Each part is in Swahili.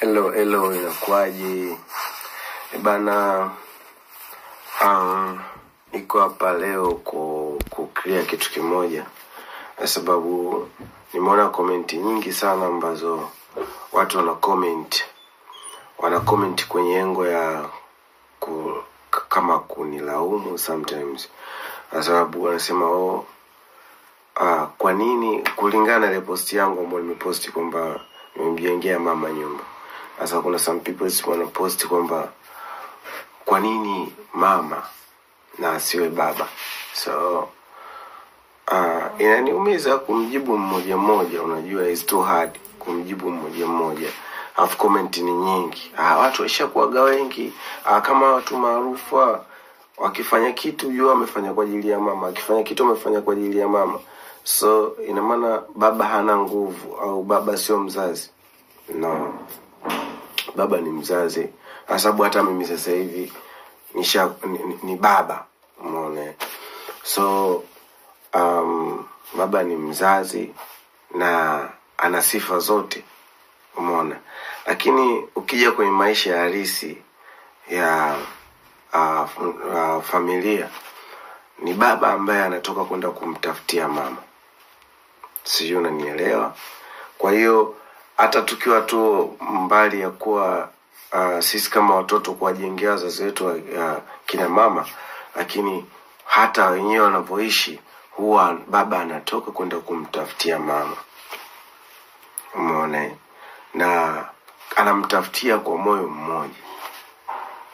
Hello, inakuaje? Bana, niko hapa leo ku-clear kitu kimoja. Kwa sababu nimeona comment nyingi sana ambazo watu wana comment kwenye engo ya kama kunilaumu sometimes. Kwa sababu wanasema kwa nini kulingana na ile post yangu ambayo nimeposti kwamba nimemjengea mama nyumba. Sasa kuna some people wana post kwamba kwa nini mama na asiwe baba. So inaniumiza kumjibu mmoja mmoja, unajua it's too hard kumjibu mmoja mmoja. Half comment ni nyingi. Watu washakuaga wengi. Kama watu maarufu wakifanya kitu jua wamefanya kwa ajili ya mama, akifanya kitu wamefanya kwa ajili ya mama. So ina maana baba hana nguvu au baba sio mzazi. No. Baba ni mzazi. Sababu hata mimi sasa hivi ni baba, umeona. So baba ni mzazi na ana sifa zote, umeona. Lakini ukija kwenye maisha halisi ya familia, ni baba ambaye anatoka kwenda kumtafutia mama. Sijui unanielewa? Kwa hiyo hata tukiwa tu mbali ya kuwa sisi kama watoto kuwajengea wazazi wetu kina mama, lakini hata wenyewe wanapoishi huwa baba anatoka kwenda kumtafutia mama, umeona, na anamtafutia kwa moyo mmoja.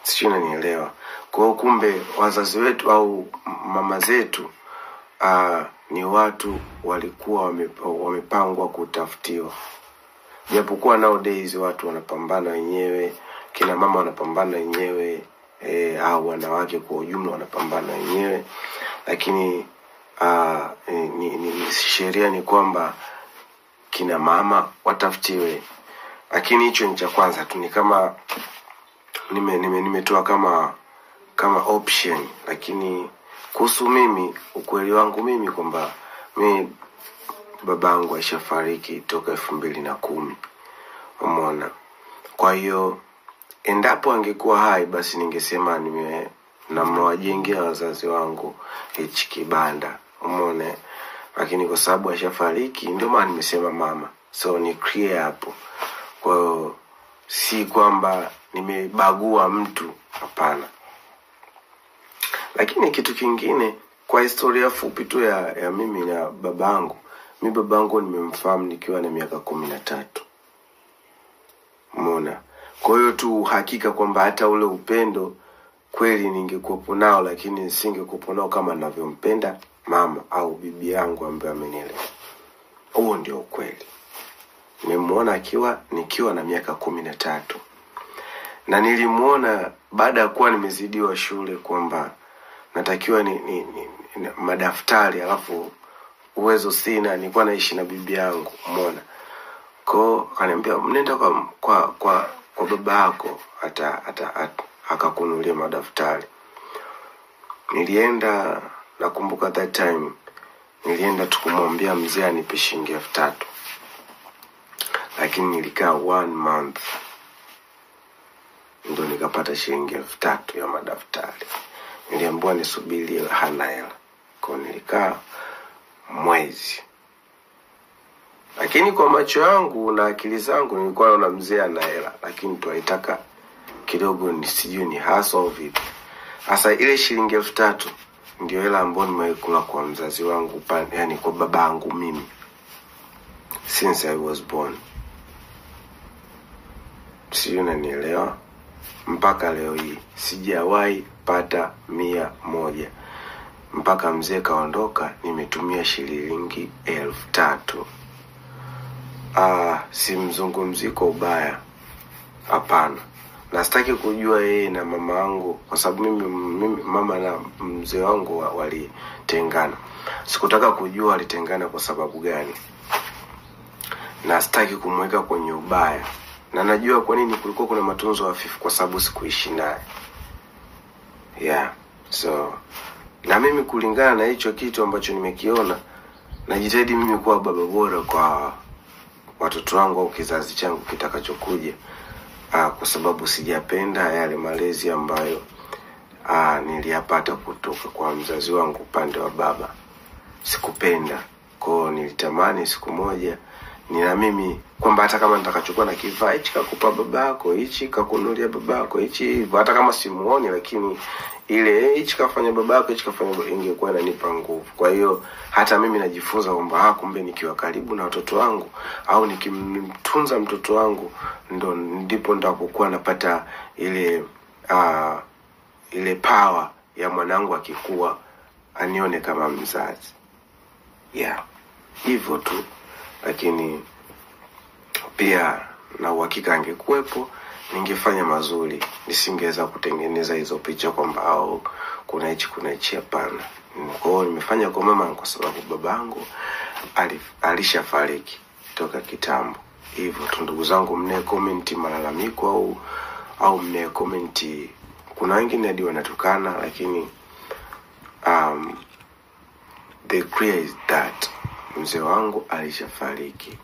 Sijui unanielewa? Kwa hiyo kumbe wazazi wetu au mama zetu ni watu walikuwa wamepangwa kutafutiwa. Japokuwa nowadays watu wanapambana wenyewe, kina mama wanapambana wenyewe, au wanawake kwa ujumla wanapambana wenyewe, lakini sheria ni kwamba kina mama watafutiwe. Lakini hicho ni cha kwanza tu, ni kama nimetoa kama option. Lakini kuhusu mimi, ukweli wangu mimi kwamba mimi babangu alishafariki toka 2010, umeona. Kwa hiyo endapo angekuwa hai, basi ningesema namwajengea wazazi wangu hichi kibanda, umeona. Lakini kwa sababu alishafariki ndio maana nimesema mama. So ni clear hapo. Kwa hiyo si kwamba nimebagua mtu, hapana. Lakini kitu kingine, kwa historia fupi tu ya mimi na babangu. Mimi babangu nimemfahamu nikiwa na miaka 13. Umeona? Kwa hiyo tu hakika kwamba hata ule upendo kweli ningekuwa nao, lakini nisingekuwa nao kama ninavyompenda mama au bibi yangu ambaye amenilea. Huo ndio ukweli. Nimemuona nikiwa na miaka 13. Na nilimuona baada ya kuwa nimezidiwa shule kwamba natakiwa ni madaftari, alafu uwezo sina, nilikuwa naishi na bibi yangu, umeona. Kwa akaniambia mnenda kwa baba yako akakununulia madaftari. Nilienda, nakumbuka that time nilienda tukumwambia mzee anipe shilingi 3000. Lakini nilikaa 1 month ndio nikapata shilingi 3000 ya madaftari. Niliambiwa nisubiri, hana hela. Kwa nilikaa mwezi. Lakini kwa macho yangu na akili zangu nilikuwa naona mzee ana hela, lakini tuaitaka kidogo nisijue ni hustle au vipi. Sasa ile shilingi 3000 ndio hela ambayo nimekula kwa mzazi wangu, yani kwa babangu mimi, since I was born. Sijui unanielewa? Mpaka leo hii sijawahi pata 100. Mpaka mzee kaondoka nimetumia shilingi 3000. Si mzungumzi kwa ubaya, hapana. Na sitaki kujua yeye na mama yangu, kwa sababu mimi mama na mzee wangu walitengana. Sikutaka kujua walitengana kwa sababu gani. Na sitaki kumweka kwenye ubaya. Na najua kwa nini kulikuwa kuna matunzo hafifu, kwa sababu sikuishi naye. So na mimi kulingana na hicho kitu ambacho nimekiona, najitahidi mimi kuwa baba bora kwa watoto wangu au kizazi changu kitakachokuja. kwa sababu sijapenda yale malezi ambayo niliyapata kutoka kwa mzazi wangu upande wa baba. Sikupenda. Kwa nilitamani siku moja na mimi kwamba hata kama nitakachukua na kifaa hichi kakupa babako, hichi kakunulia babako, hichi hata kama simuoni, lakini ile hichi kafanya babako, hichi kafanya ingekuwa inanipa nguvu. Kwa hiyo hata mimi najifunza kwamba kumbe nikiwa karibu na watoto wangu au nikimtunza mtoto wangu ndipo nitakokuwa napata ile power ya mwanangu akikua anione kama mzazi. Hivyo tu. Lakini pia na uhakika angekuepo ningefanya mazuri, nisingeweza kutengeneza hizo picha kwamba kuna hichi hapana. Kwa hiyo nimefanya kwa mama kwa sababu babangu alishafariki toka kitambo. Hivyo tu ndugu zangu, mne comment malalamiko au mne comment, kuna wengine hadi wanatukana, lakini the clear is that mzee wangu alishafariki.